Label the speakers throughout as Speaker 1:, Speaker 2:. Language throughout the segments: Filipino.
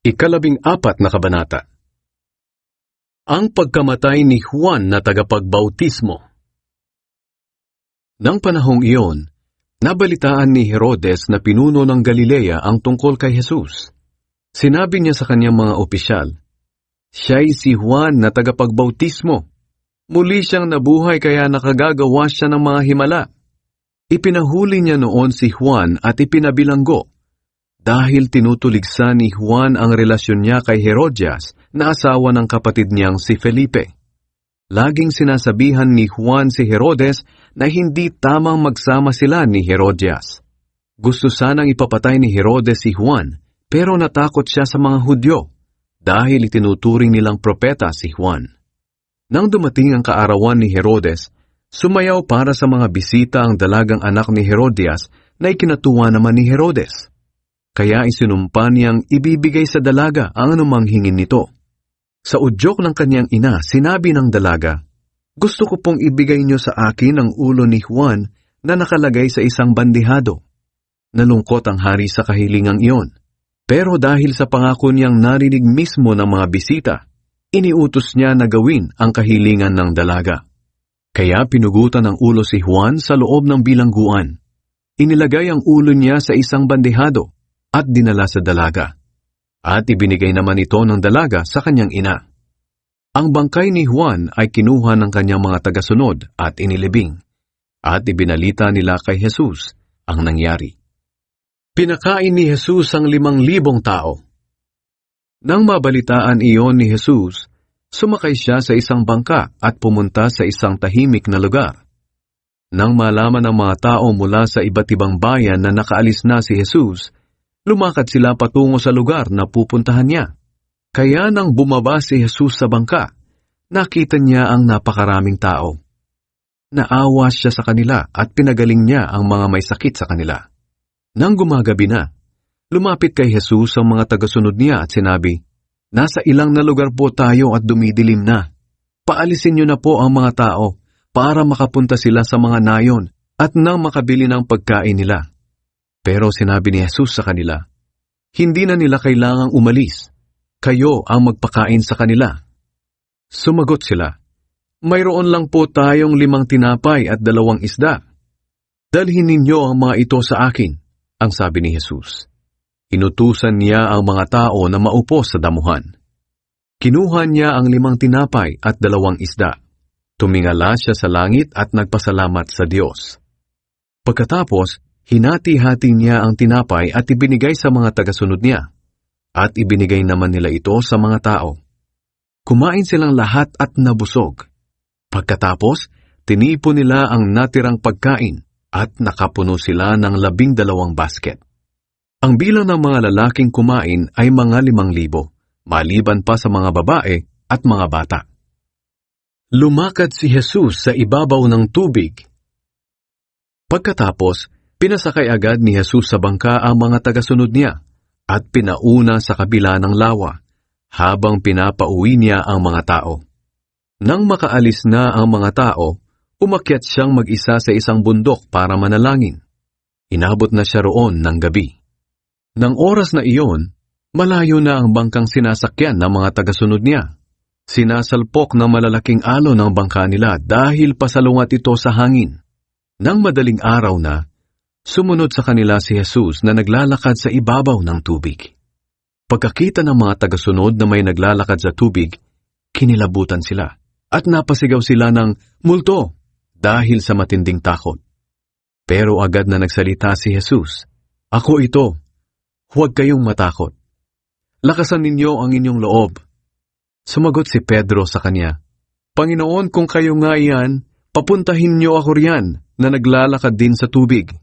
Speaker 1: Ikalabing-apat na kabanata. Ang pagkamatay ni Juan na tagapagbautismo. Nang panahong iyon, nabalitaan ni Herodes na pinuno ng Galilea ang tungkol kay Jesus. Sinabi niya sa kanyang mga opisyal, "Siya'y si Juan na tagapagbautismo. Muli siyang nabuhay kaya nakagagawa siya ng mga himala." Ipinahuli niya noon si Juan at ipinabilanggo, dahil tinutuligsa ni Juan ang relasyon niya kay Herodias na asawa ng kapatid niyang si Felipe. Laging sinasabihan ni Juan si Herodes na hindi tamang magsama sila ni Herodias. Gusto sanang ipapatay ni Herodes si Juan, pero natakot siya sa mga Hudyo dahil itinuturing nilang propeta si Juan. Nang dumating ang kaarawan ni Herodes, sumayaw para sa mga bisita ang dalagang anak ni Herodias na ikinatuwa naman ni Herodes. Kaya isinumpa niyang ibibigay sa dalaga ang anumang hingin nito. Sa udyok ng kanyang ina, sinabi ng dalaga, "Gusto ko pong ibigay niyo sa akin ang ulo ni Juan na nakalagay sa isang bandihado." Nalungkot ang hari sa kahilingang iyon. Pero dahil sa pangako niyang narinig mismo ng mga bisita, iniutos niya na gawin ang kahilingan ng dalaga. Kaya pinugutan ng ulo si Juan sa loob ng bilangguan. Inilagay ang ulo niya sa isang bandihado at dinala sa dalaga. At ibinigay naman ito ng dalaga sa kanyang ina. Ang bangkay ni Juan ay kinuha ng kanyang mga tagasunod at inilibing, at ibinalita nila kay Jesus ang nangyari. Pinakain ni Jesus ang 5,000 tao. Nang mabalitaan iyon ni Jesus, sumakay siya sa isang bangka at pumunta sa isang tahimik na lugar. Nang malaman ng mga tao mula sa iba't ibang bayan na nakaalis na si Jesus, lumakad sila patungo sa lugar na pupuntahan niya. Kaya nang bumaba si Jesus sa bangka, nakita niya ang napakaraming tao. Naawa siya sa kanila at pinagaling niya ang mga may sakit sa kanila. Nang gumagabi na, lumapit kay Jesus ang mga tagasunod niya at sinabi, "Nasa ilang na lugar po tayo at dumidilim na. Paalisin niyo na po ang mga tao para makapunta sila sa mga nayon at nang makabili ng pagkain nila." Pero sinabi ni Jesus sa kanila, "Hindi na nila kailangang umalis. Kayo ang magpakain sa kanila." Sumagot sila, "Mayroon lang po tayong 5 tinapay at 2 isda. Dalhin ninyo ang mga ito sa akin," ang sabi ni Jesus. Inutusan niya ang mga tao na maupo sa damuhan. Kinuha niya ang 5 tinapay at 2 isda. Tumingala siya sa langit at nagpasalamat sa Diyos. Pagkatapos, hinati-hati niya ang tinapay at ibinigay sa mga tagasunod niya, at ibinigay naman nila ito sa mga tao. Kumain silang lahat at nabusog. Pagkatapos, tinipon nila ang natirang pagkain at nakapuno sila ng 12 basket. Ang bilang ng mga lalaking kumain ay mga 5,000, maliban pa sa mga babae at mga bata. Lumakad si Jesus sa ibabaw ng tubig. Pagkatapos, pinasakay agad ni Jesus sa bangka ang mga tagasunod niya at pinauna sa kabila ng lawa habang pinapauwi niya ang mga tao. Nang makaalis na ang mga tao, umakyat siyang mag-isa sa isang bundok para manalangin. Inabot na siya roon ng gabi. Nang oras na iyon, malayo na ang bangkang sinasakyan ng mga tagasunod niya. Sinasalpok ng malalaking alon ng bangka nila dahil pasalungat ito sa hangin. Nang madaling araw na, sumunod sa kanila si Jesus na naglalakad sa ibabaw ng tubig. Pagkakita ng mga tagasunod na may naglalakad sa tubig, kinilabutan sila at napasigaw sila ng multo dahil sa matinding takot. Pero agad na nagsalita si Jesus, "Ako ito, huwag kayong matakot. Lakasan ninyo ang inyong loob." Sumagot si Pedro sa kanya, "Panginoon, kung kayo nga iyan, papuntahin niyo ako riyan na naglalakad din sa tubig."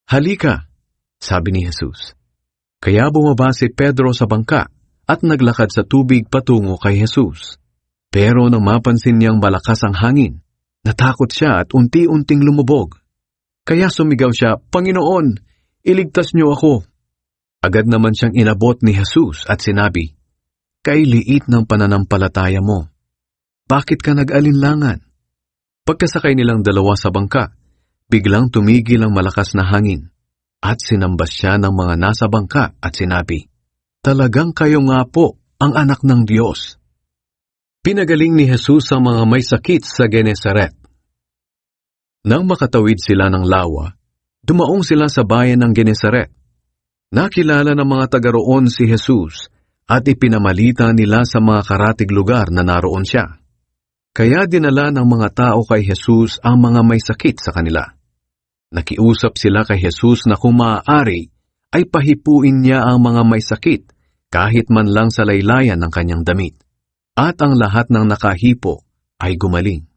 Speaker 1: "Halika," sabi ni Jesus. Kaya bumaba si Pedro sa bangka at naglakad sa tubig patungo kay Jesus. Pero nang mapansin niyang malakas ang hangin, natakot siya at unti-unting lumubog. Kaya sumigaw siya, "Panginoon, iligtas niyo ako." Agad naman siyang inabot ni Jesus at sinabi, "Kailiit ng pananampalataya mo. Bakit ka nag-alinlangan?" Pagkasakay nilang dalawa sa bangka, biglang tumigil ang malakas na hangin, at sinambas siya ng mga nasa bangka at sinabi, Talagang kayo nga po ang anak ng Diyos. Pinagaling ni Jesus ang mga may sakit sa Genesaret. Nang makatawid sila ng lawa, dumaong sila sa bayan ng Genesaret. Nakilala ng mga taga roon si Jesus at ipinamalita nila sa mga karatig lugar na naroon siya. Kaya dinala ng mga tao kay Jesus ang mga may sakit sa kanila. Nakiusap sila kay Jesus na kung maaari, ay pahipuin niya ang mga may sakit kahit man lang sa laylayan ng kanyang damit. At ang lahat ng nakahipo ay gumaling.